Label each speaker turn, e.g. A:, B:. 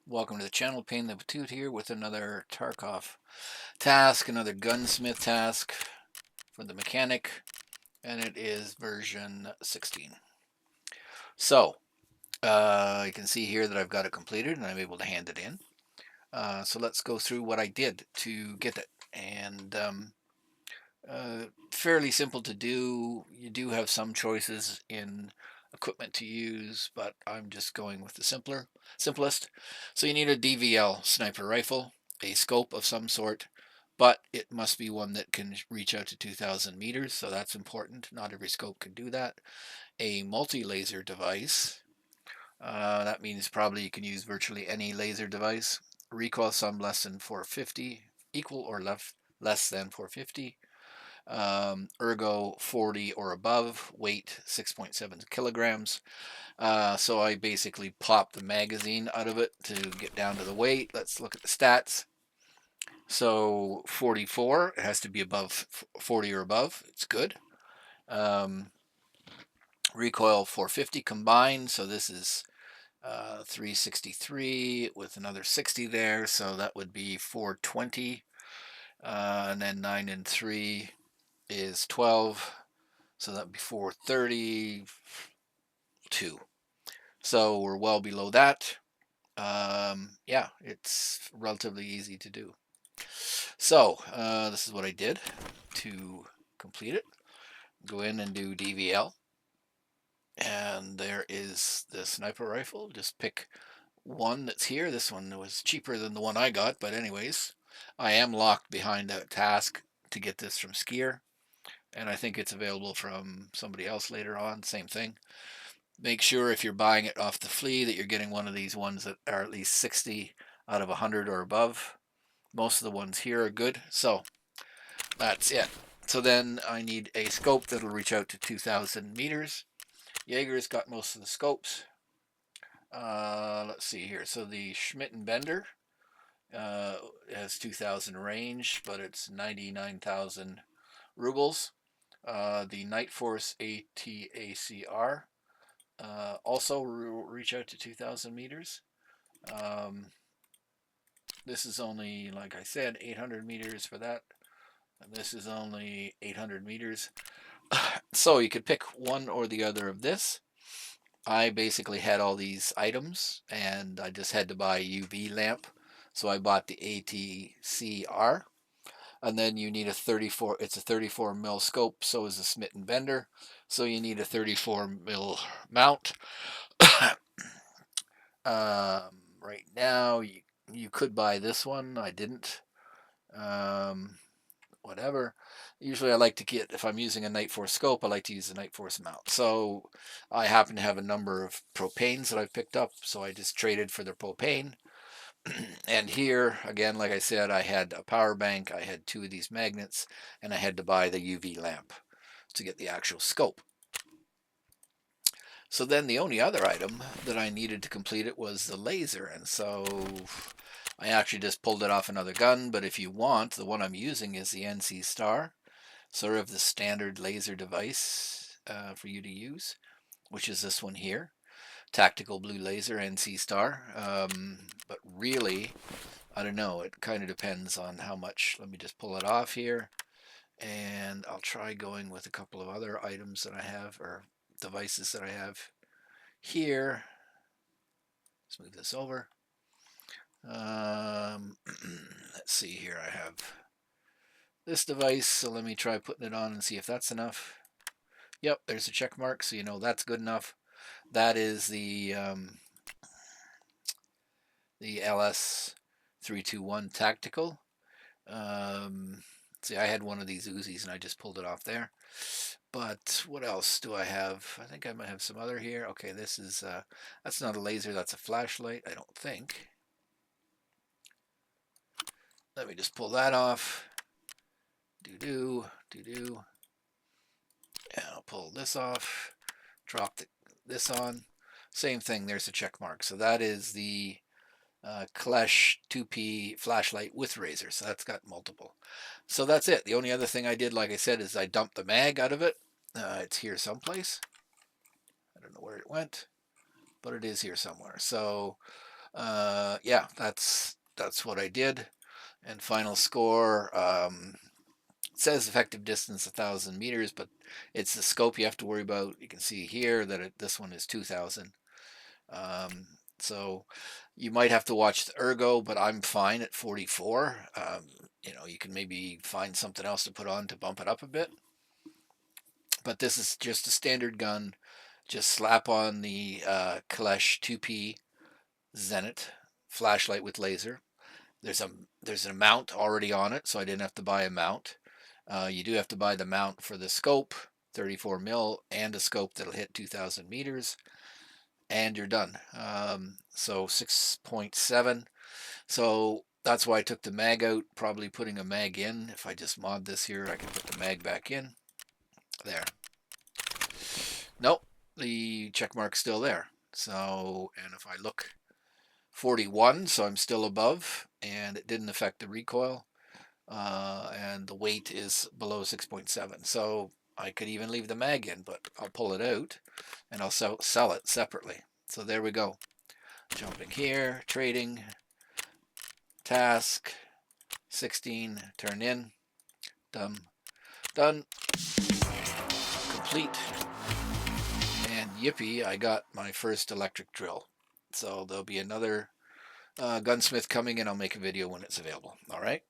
A: Welcome to the channel. Payne the Patoot here with another Tarkov task, another Gunsmith task for the mechanic, and it is version 16. So, you can see here that I've got it completed and I'm able to hand it in. So let's go through what I did to get it. And fairly simple to do. You do have some choices in equipment to use, but I'm just going with the simplest. So you need a DVL sniper rifle, a scope of some sort, but it must be one that can reach out to 2,000 meters, so that's important. Not every scope can do that. A multi-laser device. That means probably you can use virtually any laser device. Recoil sum less than 450, equal or less than 450. Ergo 40 or above, weight 6.7 kilograms. So I basically popped the magazine out of it to get down to the weight. Let's look at the stats. So 44, it has to be above 40 or above. It's good. Recoil 450 combined, so this is 363 with another 60 there, so that would be 420. And then 9 and 3 is 12, so that would be 432. So we're well below that. Yeah, it's relatively easy to do. So this is what I did to complete it. Go in and do DVL. And there is the sniper rifle. Just pick one that's here. This one was cheaper than the one I got, but anyways, I am locked behind a task to get this from Skier, and I think it's available from somebody else later on. Same thing. Make sure if you're buying it off the flea that you're getting one of these ones that are at least 60 out of 100 or above. Most of the ones here are good, so that's it. So then I need a scope that'll reach out to 2,000 meters. Jaeger's got most of the scopes. Let's see here. So the Schmidt and Bender has 2,000 range, but it's 99,000 rubles. The Night Force ATACR also reach out to 2,000 meters. This is only, like I said, 800 meters for that. And this is only 800 meters. So you could pick one or the other of this. I basically had all these items and I just had to buy a UV lamp. So I bought the ATCR. And then you need a 34, it's a 34 mil scope, so is the Smith and Bender. So you need a 34 mil mount. Right now, you could buy this one. I didn't. Whatever. Usually I like to get, if I'm using a Night Force scope, I like to use the Night Force mount. So I happen to have a number of propanes that I've picked up, so I just traded for the propane. And here, again, like I said, I had a power bank, I had two of these magnets, and I had to buy the UV lamp to get the actual scope. So then the only other item that I needed to complete it was the laser, and so I actually just pulled it off another gun, but if you want, the one I'm using is the NC Star, sort of the standard laser device for you to use, which is this one here. Tactical blue laser NC Star. But really, I don't know. It kind of depends on how much. Let me just pull it off here. And I'll try going with a couple of other items that I have, or devices that I have here. Let's move this over. Let's see here. I have this device, so let me try putting it on and see if that's enough. Yep, there's a check mark, so you know that's good enough. That is the LS321 Tactical. See, I had one of these Uzis and I just pulled it off there. But what else do I have? I think I might have some other here. Okay, this is, that's not a laser, that's a flashlight, I don't think. Let me just pull that off. Do-do, do-do. And I'll pull this off. Drop this on. Same thing, there's a check mark. So that is the Klesh 2P flashlight with razor, so that's got multiple. So that's it. The only other thing I did, like I said, is I dumped the mag out of it. It's here someplace. I don't know where it went, but it is here somewhere. So Yeah, that's what I did. And final score, it says effective distance 1,000 meters, but it's the scope you have to worry about. You can see here that this one is 2,000. So you might have to watch the ergo, but I'm fine at 44. You can maybe find something else to put on to bump it up a bit. But this is just a standard gun. Just slap on the Kalesh 2P Zenit flashlight with laser. There's a mount already on it, so I didn't have to buy a mount. You do have to buy the mount for the scope, 34 mil, and a scope that'll hit 2,000 meters, and you're done. So 6.7. So that's why I took the mag out, probably putting a mag in. If I just mod this here, I can put the mag back in. There. Nope, the check mark's still there. So, and if I look 41, so I'm still above, and it didn't affect the recoil. And the weight is below 6.7. So I could even leave the mag in, but I'll pull it out and I'll sell it separately. So there we go. Jumping here, trading, task, 16, turn in, done, complete, and yippee, I got my first electric drill. So there'll be another Gunsmith coming, and I'll make a video when it's available. All right.